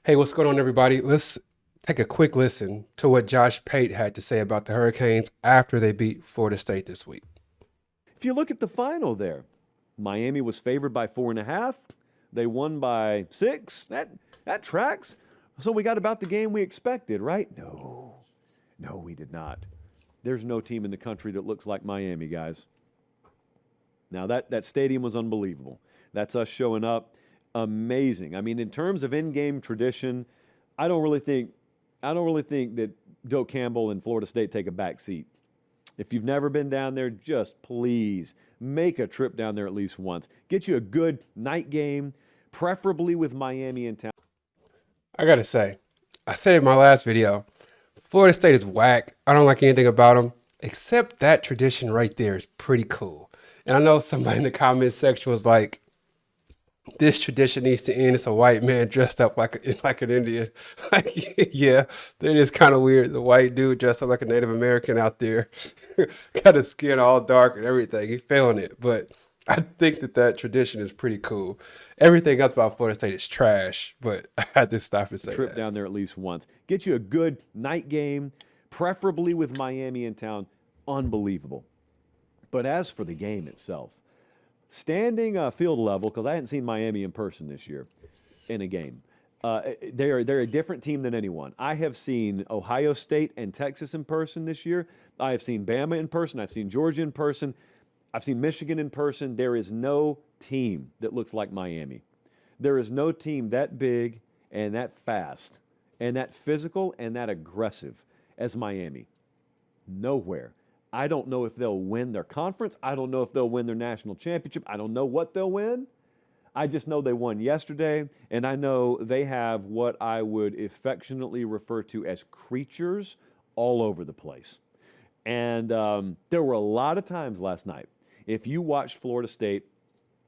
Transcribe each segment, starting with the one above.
Hey, what's going on, everybody? Let's take a quick listen to what Josh Pate had to say about the Hurricanes after they beat Florida State this week. If you look at the final there, Miami was favored by 4.5. They won by 6. That tracks. So we got about the game we expected, right? No, we did not. There's no team in the country that looks like Miami, guys. Now that stadium was unbelievable. That's us showing up. Amazing. I mean, in terms of in-game tradition, I don't really think that Joe Campbell and Florida State take a back seat. If you've never been down there, just please make a trip down there at least once. Get you a good night game, preferably with Miami in town. I gotta say, I said it in my last video, Florida State is whack. I don't like anything about them, except that tradition right there is pretty cool. And I know somebody in the comments section was like, this tradition needs to end. It's a white man dressed up like an Indian. Like, yeah, that is kind of weird. The white dude dressed up like a Native American out there, got his skin all dark and everything. He feeling it, but I think that tradition is pretty cool. Everything else about Florida State is trash, but I had to stop and say Trip that. down there at least once. Get you a good night game, preferably with Miami in town. Unbelievable. But as for the game itself, standing field level, because I hadn't seen Miami in person this year in a game. They're a different team than anyone. I have seen Ohio State and Texas in person this year. I have seen Bama in person. I've seen Georgia in person. I've seen Michigan in person. There is no team that looks like Miami. There is no team that big and that fast and that physical and that aggressive as Miami. Nowhere. I don't know if they'll win their conference. I don't know if they'll win their national championship. I don't know what they'll win. I just know they won yesterday, and I know they have what I would affectionately refer to as creatures all over the place. And there were a lot of times last night, if you watched Florida State,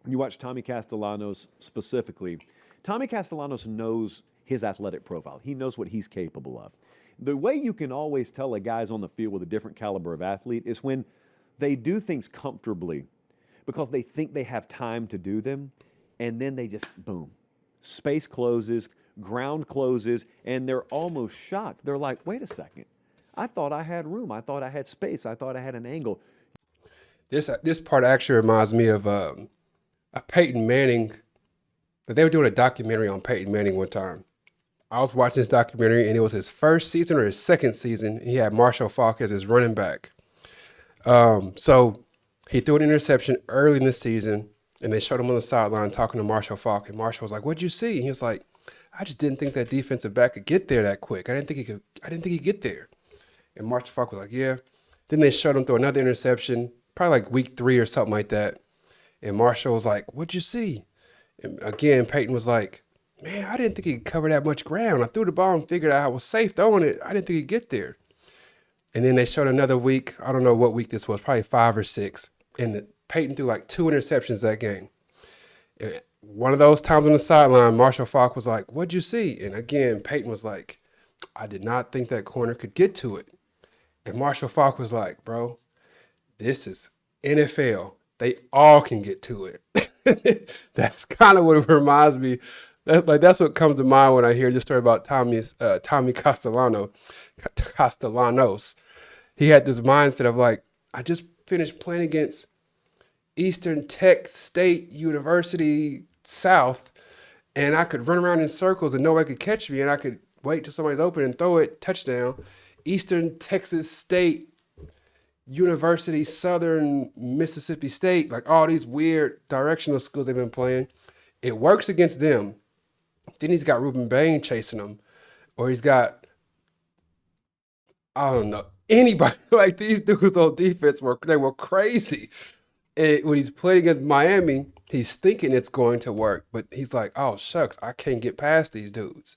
you watched Tommy Castellanos specifically, Tommy Castellanos knows his athletic profile. He knows what he's capable of. The way you can always tell a guy's on the field with a different caliber of athlete is when they do things comfortably because they think they have time to do them, and then they just, boom, space closes, ground closes, and they're almost shocked. They're like, wait a second. I thought I had room. I thought I had space. I thought I had an angle. This part actually reminds me of a Peyton Manning. That they were doing a documentary on Peyton Manning one time. I was watching this documentary, and it was his first season or his second season. He had Marshall Faulk as his running back. So he threw an interception early in the season, and they showed him on the sideline talking to Marshall Faulk. And Marshall was like, "What'd you see?" And he was like, "I just didn't think that defensive back could get there that quick. I didn't think he could. I didn't think he'd get there." And Marshall Faulk was like, "Yeah." Then they showed him throw another interception, probably like week 3 or something like that. And Marshall was like, "What'd you see?" And again, Peyton was like, "Man, I didn't think he could cover that much ground. I threw the ball and figured out I was safe throwing it. I didn't think he'd get there." And then they showed another week. I don't know what week this was, probably 5 or 6. And Peyton threw like 2 interceptions that game. And one of those times on the sideline, Marshall Faulk was like, "What'd you see?" And again, Peyton was like, "I did not think that corner could get to it." And Marshall Faulk was like, "Bro, this is NFL. They all can get to it." That's kind of what it reminds me. That's what comes to mind when I hear this story about Tommy Castellanos. He had this mindset of like, I just finished playing against Eastern Tech State University South, and I could run around in circles and nobody could catch me, and I could wait till somebody's open and throw it, touchdown. Eastern Texas State University, Southern Mississippi State, like all these weird directional schools they've been playing. It works against them. Then he's got Ruben Bain chasing him, or he's got, I don't know, anybody. Like these dudes on defense they were crazy. And when he's playing against Miami, he's thinking it's going to work, but he's like, "Oh shucks, I can't get past these dudes."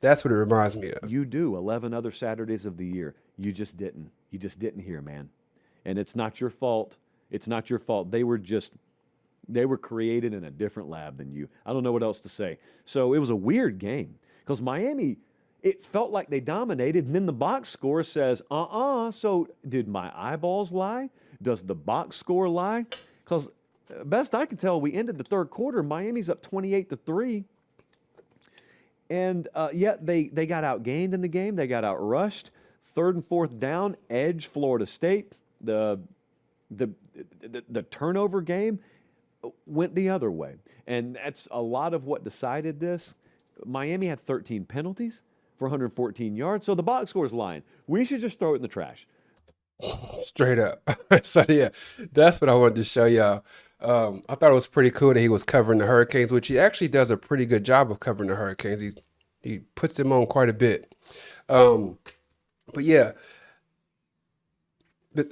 That's what it reminds me of. You do 11 other Saturdays of the year. You just didn't. You just didn't hear, man. And it's not your fault. It's not your fault. They were created in a different lab than you. I don't know what else to say. So it was a weird game because Miami, it felt like they dominated, and then the box score says, So did my eyeballs lie? Does the box score lie? Because best I can tell, we ended the third quarter. Miami's up 28-3. And yet they got outgained in the game. They got outrushed. Third and fourth down, edge Florida State. The turnover game went the other way. And that's a lot of what decided this. Miami had 13 penalties for 114 yards. So the box score is lying. We should just throw it in the trash. Straight up. So yeah, that's what I wanted to show y'all. I thought it was pretty cool that he was covering the Hurricanes, which he actually does a pretty good job of covering the Hurricanes. He puts them on quite a bit. But yeah,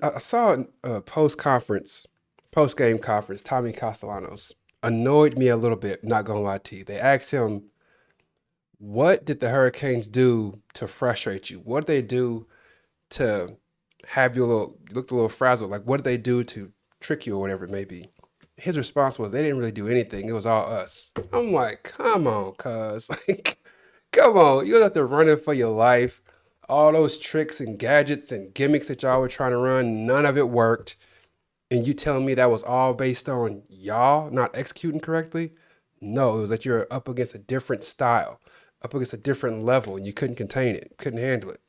I saw a post-game conference, Tommy Castellanos annoyed me a little bit, not gonna lie to you. They asked him, what did the Hurricanes do to frustrate you? What did they do to have you look a little frazzled? Like, what did they do to trick you or whatever it may be? His response was, they didn't really do anything. It was all us. I'm like, come on, cuz. Like, come on. You got to running for your life. All those tricks and gadgets and gimmicks that y'all were trying to run, none of it worked. And you telling me that was all based on y'all not executing correctly? No, it was that you're up against a different style, up against a different level, and you couldn't contain it, couldn't handle it.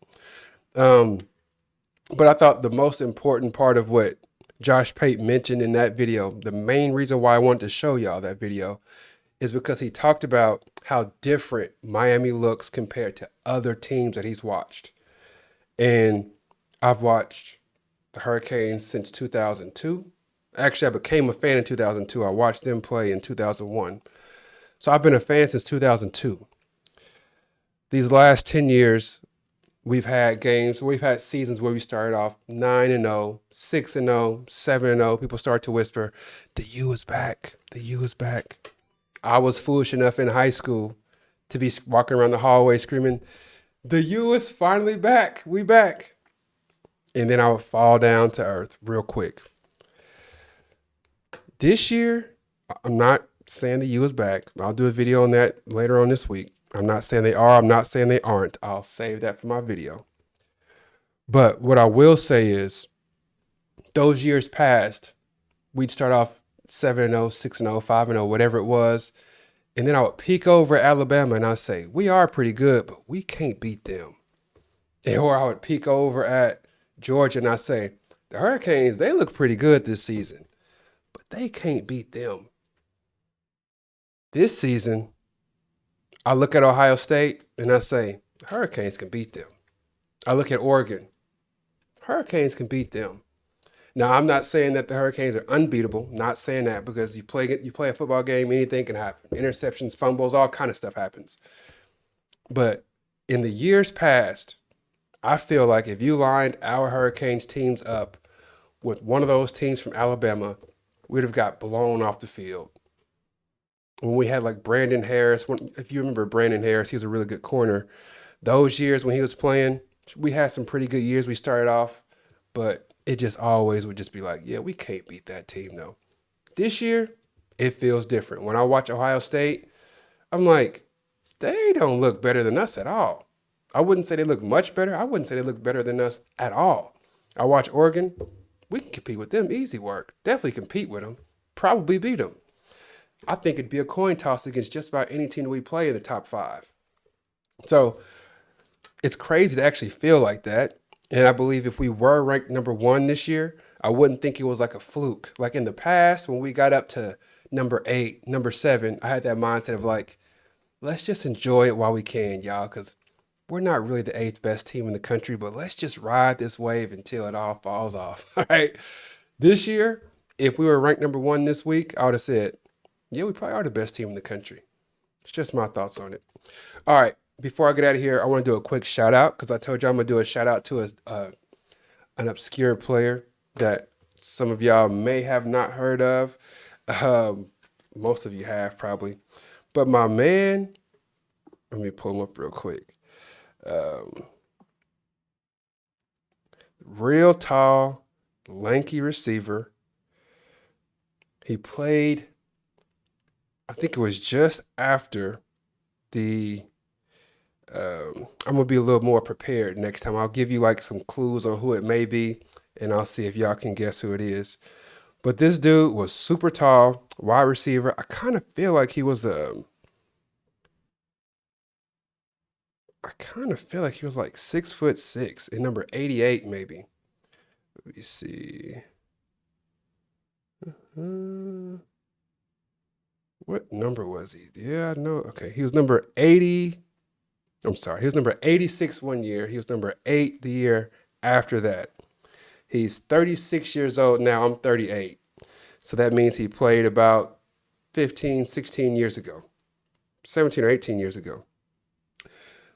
But I thought the most important part of what Josh Pate mentioned in that video, the main reason why I wanted to show y'all that video, is because he talked about how different Miami looks compared to other teams that he's watched. And I've watched the Hurricanes since 2002. Actually, I became a fan in 2002. I watched them play in 2001. So I've been a fan since 2002. These last 10 years, we've had seasons where we started off 9-0, 6-0, 7-0. People start to whisper, the U is back. The U is back. I was foolish enough in high school to be walking around the hallway screaming, the U is finally back. We back. And then I would fall down to earth real quick. This year, I'm not saying the U is back. I'll do a video on that later on this week. I'm not saying they are. I'm not saying they aren't. I'll save that for my video. But what I will say is, those years past, we'd start off 7-0, 6-0, 5-0, whatever it was. And then I would peek over at Alabama and I'd say, we are pretty good, but we can't beat them. Or I would peek over at Georgia and I'd say, the Hurricanes, they look pretty good this season, but they can't beat them. This season, I look at Ohio State and I say, the Hurricanes can beat them. I look at Oregon. Hurricanes can beat them. Now, I'm not saying that the Hurricanes are unbeatable. Not saying that, because you play a football game, anything can happen. Interceptions, fumbles, all kind of stuff happens. But in the years past, I feel like if you lined our Hurricanes teams up with one of those teams from Alabama, we'd have got blown off the field. When we had like Brandon Harris, if you remember Brandon Harris, he was a really good corner. Those years when he was playing, we had some pretty good years. We started off, but it just always would just be like, yeah, we can't beat that team though. This year, it feels different. When I watch Ohio State, I'm like, they don't look better than us at all. I wouldn't say they look much better. I wouldn't say they look better than us at all. I watch Oregon. We can compete with them. Easy work. Definitely compete with them. Probably beat them. I think it'd be a coin toss against just about any team that we play in the top 5. So it's crazy to actually feel like that. And I believe if we were ranked number 1 this year, I wouldn't think it was like a fluke. Like in the past, when we got up to number 8, number 7, I had that mindset of like, let's just enjoy it while we can, y'all, because we're not really the 8th best team in the country, but let's just ride this wave until it all falls off. All right. This year, if we were ranked number 1 this week, I would have said, yeah, we probably are the best team in the country. It's just my thoughts on it. All right. Before I get out of here, I want to do a quick shout out, because I told you I'm going to do a shout out to an obscure player that some of y'all may have not heard of. Most of you have probably. But my man, let me pull him up real quick. Real tall, lanky receiver. He played, I think it was just after the I'm going to be a little more prepared next time. I'll give you like some clues on who it may be, and I'll see if y'all can guess who it is. But this dude was super tall, wide receiver. I kind of feel like he was I kind of feel like he was like 6'6" and number 88 maybe. Let me see. Uh, what number was he? Yeah, no. Okay, he was number 80. I'm sorry, he was number 86 one year. He was number 8 the year after that. He's 36 years old now. I'm 38. So that means he played about 15, 16 years ago, 17 or 18 years ago.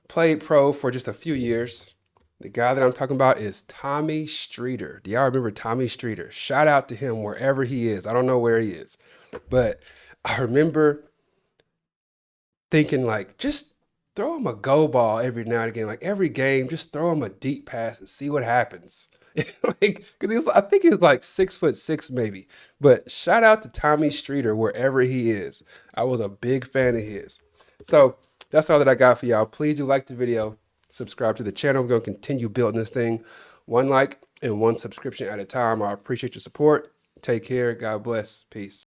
Played pro for just a few years. The guy that I'm talking about is Tommy Streeter. Do y'all remember Tommy Streeter? Shout out to him wherever he is. I don't know where he is, but I remember thinking like, just throw him a go ball every now and again. Like every game, just throw him a deep pass and see what happens. Like, cause I think he was like 6'6" maybe. But shout out to Tommy Streeter wherever he is. I was a big fan of his. So that's all that I got for y'all. Please do like the video, subscribe to the channel. We're gonna continue building this thing one like and one subscription at a time. I appreciate your support. Take care. God bless. Peace.